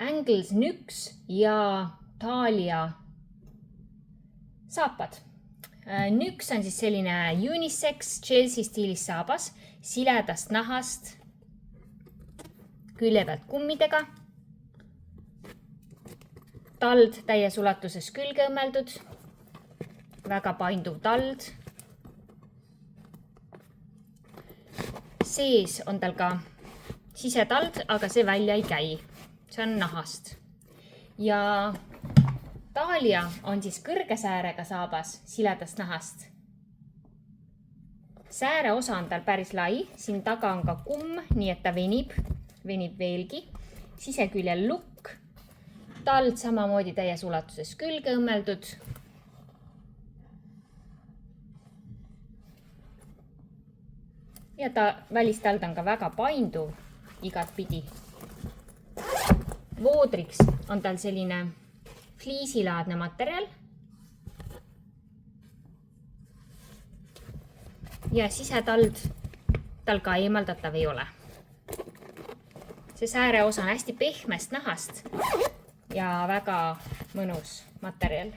Angles Nyx ja Thalia saapad. Nyx on siis selline unisex Chelsea stiilis saabas, siledast nahast, külje pealt kummidega, tald täies ulatuses külge õmmeldud, väga painduv tald. Sees on tal ka sisetald, aga see välja ei käi. See on nahast. Ja Thalia on siis kõrge säärega saabas, siledast nahast. Sääre osa on tal päris lai, siin taga on ka kumm, nii et ta venib veelgi. Siseküljel lukk, tald samamoodi täies ulatuses külge õmmeldud. Ja välistald on ka väga painduv igat pidi. Voodriks on tal selline fliisilaadne materjal. Ja sisetald tal ka eemaldatav ei ole. See sääre osa on hästi pehmest nahast ja väga mõnus materjal.